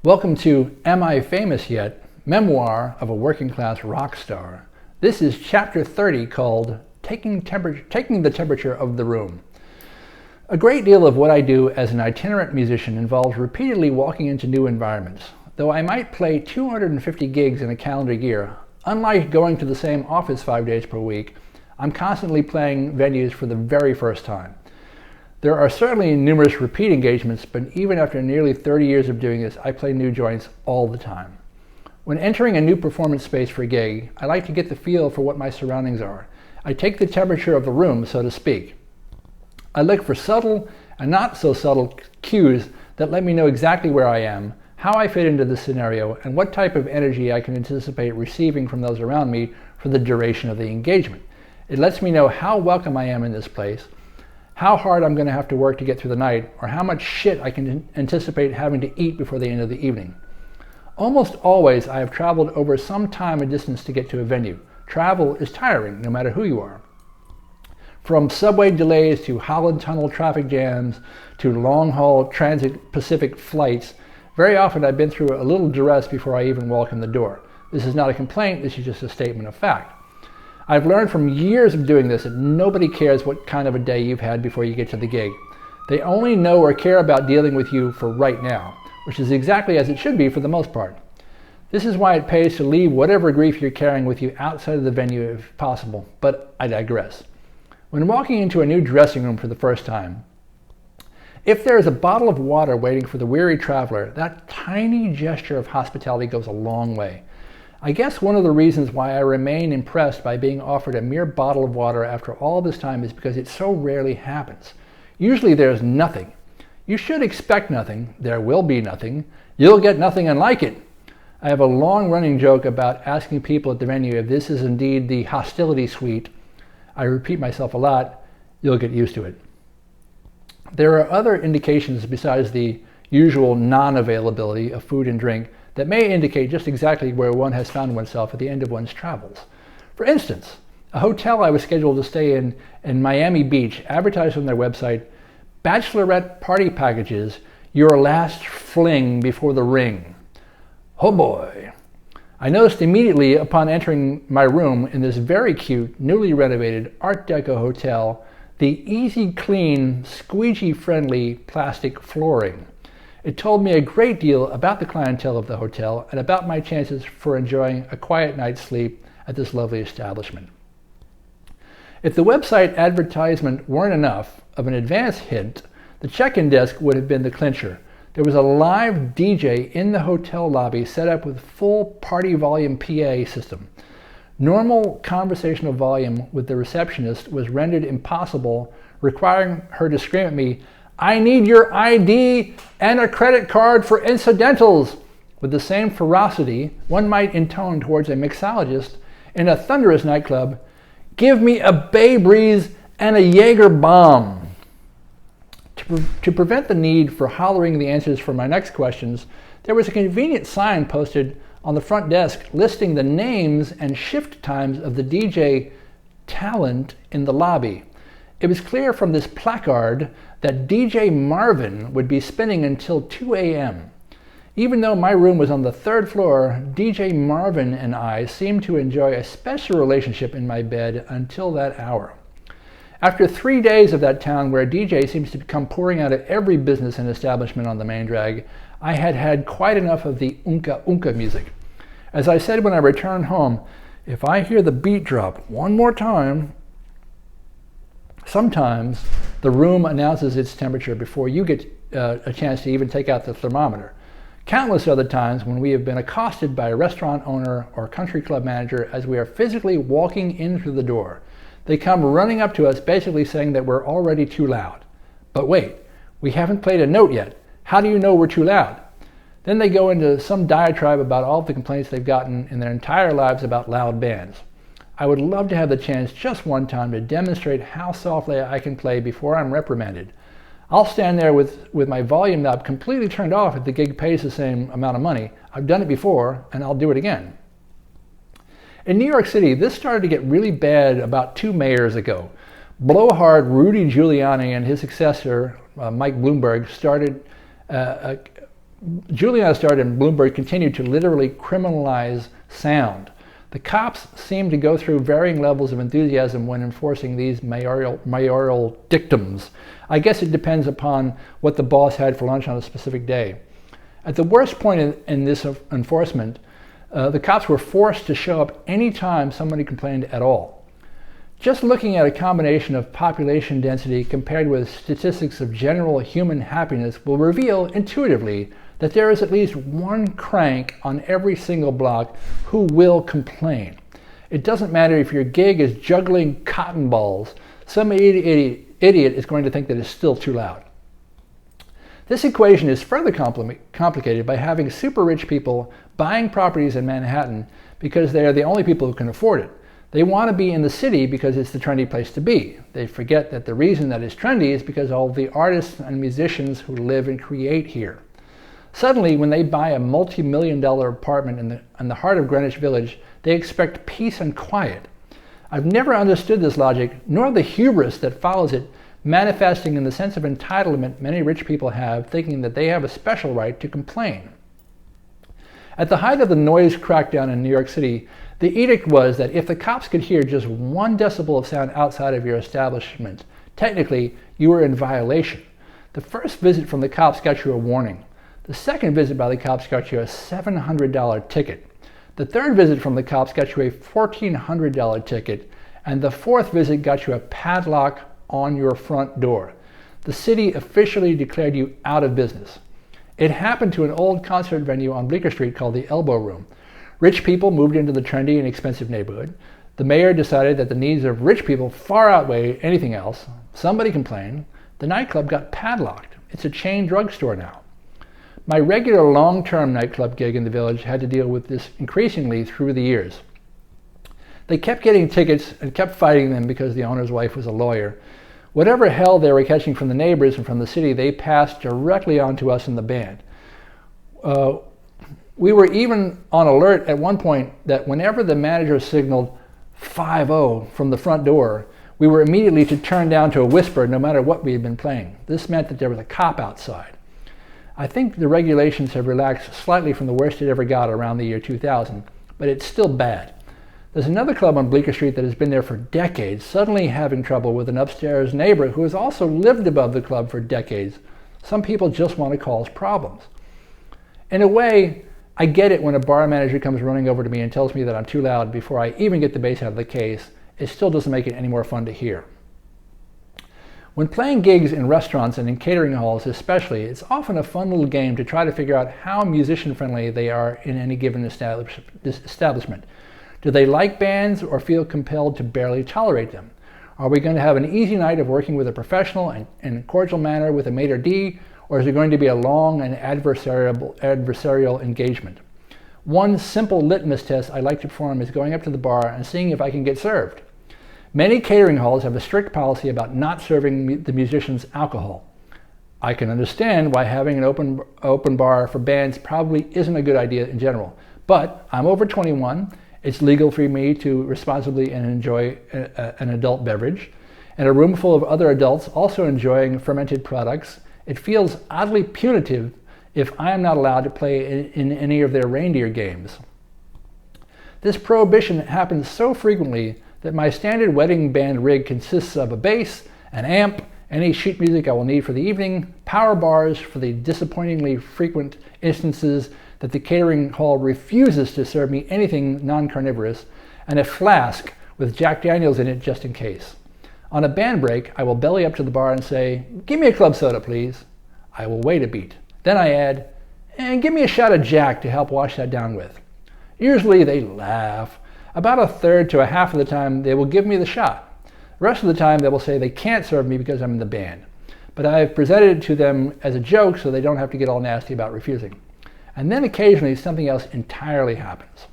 Welcome to Am I Famous Yet? Memoir of a Working Class Rock Star. This is chapter 30 called Taking the Temperature of the Room. A great deal of what I do as an itinerant musician involves repeatedly walking into new environments. Though I might play 250 gigs in a calendar year, unlike going to the same office 5 days per week, I'm constantly playing venues for the very first time. There are certainly numerous repeat engagements, but even after nearly 30 years of doing this, I play new joints all the time. When entering a new performance space for a gig, I like to get the feel for what my surroundings are. I take the temperature of the room, so to speak. I look for subtle and not so subtle cues that let me know exactly where I am, how I fit into the scenario, and what type of energy I can anticipate receiving from those around me for the duration of the engagement. It lets me know how welcome I am in this place, how hard I'm going to have to work to get through the night, or how much shit I can anticipate having to eat before the end of the evening. Almost always I have traveled over some time and distance to get to a venue. Travel is tiring, no matter who you are. From subway delays to Holland Tunnel traffic jams to long-haul Trans-Pacific flights, very often I've been through a little duress before I even walk in the door. This is not a complaint, this is just a statement of fact. I've learned from years of doing this that nobody cares what kind of a day you've had before you get to the gig. They only know or care about dealing with you for right now, which is exactly as it should be for the most part. This is why it pays to leave whatever grief you're carrying with you outside of the venue if possible, but I digress. When walking into a new dressing room for the first time, if there is a bottle of water waiting for the weary traveler, that tiny gesture of hospitality goes a long way. I guess one of the reasons why I remain impressed by being offered a mere bottle of water after all this time is because it so rarely happens. Usually there's nothing. You should expect nothing. There will be nothing. You'll get nothing and like it. I have a long-running joke about asking people at the venue if this is indeed the hostility suite. I repeat myself a lot. You'll get used to it. There are other indications besides the usual non-availability of food and drink that may indicate just exactly where one has found oneself at the end of one's travels. For instance, a hotel I was scheduled to stay in Miami Beach advertised on their website, "Bachelorette party packages, your last fling before the ring." Oh boy. I noticed immediately upon entering my room in this very cute, newly renovated Art Deco hotel, the easy clean, squeegee-friendly plastic flooring. It told me a great deal about the clientele of the hotel and about my chances for enjoying a quiet night's sleep at this lovely establishment. If the website advertisement weren't enough of an advance hint, the check-in desk would have been the clincher. There was a live DJ in the hotel lobby set up with full party volume PA system. Normal conversational volume with the receptionist was rendered impossible, requiring her to scream at me, "I need your ID and a credit card for incidentals," with the same ferocity one might intone towards a mixologist in a thunderous nightclub. "Give me a Bay Breeze and a Jaeger bomb." To prevent the need for hollering the answers for my next questions, there was a convenient sign posted on the front desk listing the names and shift times of the DJ talent in the lobby. It was clear from this placard that DJ Marvin would be spinning until 2 a.m. Even though my room was on the third floor, DJ Marvin and I seemed to enjoy a special relationship in my bed until that hour. After 3 days of that town where a DJ seems to come pouring out of every business and establishment on the main drag, I had had quite enough of the unka unka music. As I said when I returned home, if I hear the beat drop one more time, sometimes the room announces its temperature before you get a chance to even take out the thermometer. Countless other times when we have been accosted by a restaurant owner or country club manager as we are physically walking in through the door. They come running up to us basically saying that we're already too loud. But wait, we haven't played a note yet. How do you know we're too loud? Then they go into some diatribe about all the complaints they've gotten in their entire lives about loud bands. I would love to have the chance just one time to demonstrate how softly I can play before I'm reprimanded. I'll stand there with my volume knob completely turned off if the gig pays the same amount of money. I've done it before, and I'll do it again. In New York City, this started to get really bad about 2 mayors ago. Blowhard Rudy Giuliani and his successor, Mike Bloomberg, started Juliana started and Bloomberg continued to literally criminalize sound. The cops seem to go through varying levels of enthusiasm when enforcing these mayoral dictums. I guess it depends upon what the boss had for lunch on a specific day. At the worst point in this enforcement, the cops were forced to show up any time somebody complained at all. Just looking at a combination of population density compared with statistics of general human happiness will reveal intuitively that there is at least one crank on every single block who will complain. It doesn't matter if your gig is juggling cotton balls, some idiot is going to think that it's still too loud. This equation is further complicated by having super rich people buying properties in Manhattan because they are the only people who can afford it. They want to be in the city because it's the trendy place to be. They forget that the reason that it's trendy is because all the artists and musicians who live and create here. Suddenly, when they buy a multi-million-dollar apartment in the heart of Greenwich Village, they expect peace and quiet. I've never understood this logic, nor the hubris that follows it, manifesting in the sense of entitlement many rich people have, thinking that they have a special right to complain. At the height of the noise crackdown in New York City, the edict was that if the cops could hear just 1 decibel of sound outside of your establishment, technically you were in violation. The first visit from the cops got you a warning. The second visit by the cops got you a $700 ticket. The third visit from the cops got you a $1,400 ticket. And the fourth visit got you a padlock on your front door. The city officially declared you out of business. It happened to an old concert venue on Bleecker Street called the Elbow Room. Rich people moved into the trendy and expensive neighborhood. The mayor decided that the needs of rich people far outweigh anything else. Somebody complained. The nightclub got padlocked. It's a chain drugstore now. My regular long-term nightclub gig in the village had to deal with this increasingly through the years. They kept getting tickets and kept fighting them because the owner's wife was a lawyer. Whatever hell they were catching from the neighbors and from the city, they passed directly on to us in the band. We were even on alert at one point that whenever the manager signaled 5-0 from the front door, we were immediately to turn down to a whisper no matter what we had been playing. This meant that there was a cop outside. I think the regulations have relaxed slightly from the worst it ever got around the year 2000, but it's still bad. There's another club on Bleecker Street that has been there for decades, suddenly having trouble with an upstairs neighbor who has also lived above the club for decades. Some people just want to cause problems. In a way, I get it when a bar manager comes running over to me and tells me that I'm too loud before I even get the bass out of the case. It still doesn't make it any more fun to hear. When playing gigs in restaurants and in catering halls especially, it's often a fun little game to try to figure out how musician-friendly they are in any given establishment. Do they like bands or feel compelled to barely tolerate them? Are we going to have an easy night of working with a professional and in a cordial manner with a maitre d', or is it going to be a long and adversarial engagement? One simple litmus test I like to perform is going up to the bar and seeing if I can get served. Many catering halls have a strict policy about not serving the musicians alcohol. I can understand why having an open bar for bands probably isn't a good idea in general, but I'm over 21. It's legal for me to responsibly and enjoy an adult beverage. In a room full of other adults also enjoying fermented products, it feels oddly punitive if I am not allowed to play in any of their reindeer games. This prohibition happens so frequently that my standard wedding band rig consists of a bass, an amp, any sheet music I will need for the evening, power bars for the disappointingly frequent instances that the catering hall refuses to serve me anything non-carnivorous, and a flask with Jack Daniels in it just in case. On a band break, I will belly up to the bar and say, "Give me a club soda, please." I will wait a beat. Then I add, "And give me a shot of Jack to help wash that down with." Usually they laugh. About a third to a half of the time, they will give me the shot. The rest of the time, they will say they can't serve me because I'm in the band. But I have presented it to them as a joke so they don't have to get all nasty about refusing. And then occasionally something else entirely happens.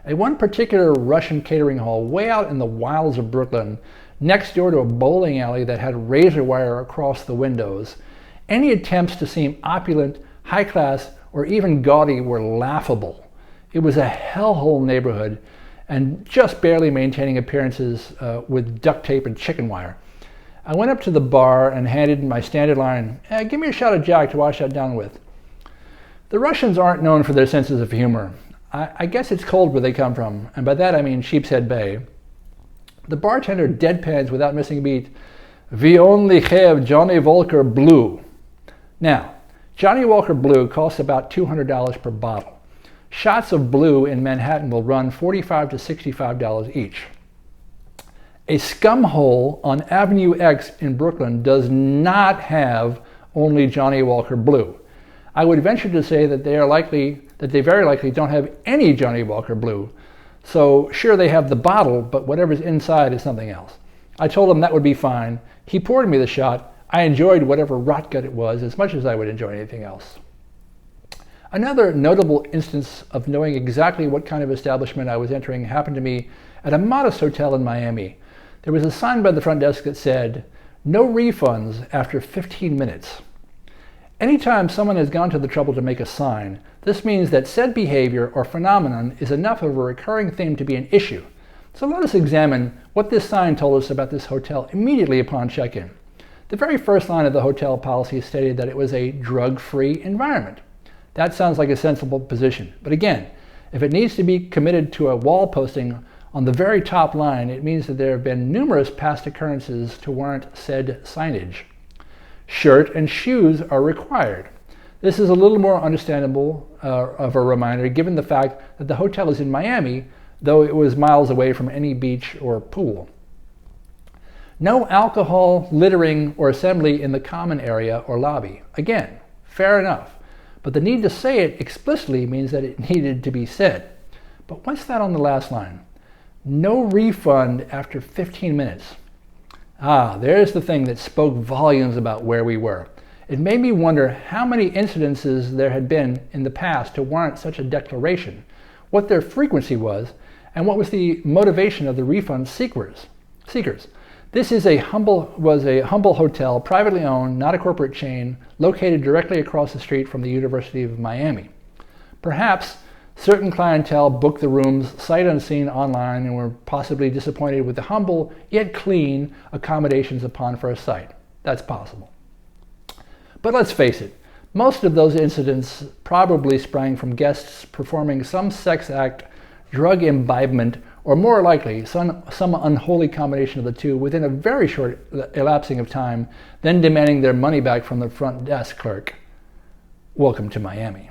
At one particular Russian catering hall way out in the wilds of Brooklyn, next door to a bowling alley that had razor wire across the windows, any attempts to seem opulent, high class, or even gaudy were laughable. It was a hellhole neighborhood and just barely maintaining appearances with duct tape and chicken wire. I went up to the bar and handed my standard line, "Give me a shot of Jack to wash that down with." The Russians aren't known for their senses of humor. I guess it's cold where they come from, and by that I mean Sheepshead Bay. The bartender deadpans without missing a beat, "We only have Johnny Walker Blue." Now, Johnny Walker Blue costs about $200 per bottle. Shots of blue in Manhattan will run $45 to $65 each. A scum hole on Avenue X in Brooklyn does not have only Johnny Walker Blue. I would venture to say that they very likely don't have any Johnny Walker Blue. So sure, they have the bottle, but whatever's inside is something else. I told him that would be fine. He poured me the shot. I enjoyed whatever rot gut it was as much as I would enjoy anything else. Another notable instance of knowing exactly what kind of establishment I was entering happened to me at a modest hotel in Miami. There was a sign by the front desk that said, "No refunds after 15 minutes." Anytime someone has gone to the trouble to make a sign, this means that said behavior or phenomenon is enough of a recurring theme to be an issue. So let us examine what this sign told us about this hotel immediately upon check-in. The very first line of the hotel policy stated that it was a drug-free environment. That sounds like a sensible position, but again, if it needs to be committed to a wall posting on the very top line, it means that there have been numerous past occurrences to warrant said signage. Shirt and shoes are required. This is a little more understandable of a reminder given the fact that the hotel is in Miami, though it was miles away from any beach or pool. No alcohol, littering, or assembly in the common area or lobby. Again, fair enough. But the need to say it explicitly means that it needed to be said. But what's that on the last line? No refund after 15 minutes. There's the thing that spoke volumes about where we were. It made me wonder how many incidences there had been in the past to warrant such a declaration, what their frequency was, and what was the motivation of the refund seekers. This was a humble hotel, privately owned, not a corporate chain, located directly across the street from the University of Miami. Perhaps certain clientele booked the rooms sight unseen online and were possibly disappointed with the humble yet clean accommodations upon first sight. That's possible. But let's face it, most of those incidents probably sprang from guests performing some sex act, drug imbibement, or more likely, some unholy combination of the two within a very short elapsing of time, then demanding their money back from the front desk clerk. Welcome to Miami.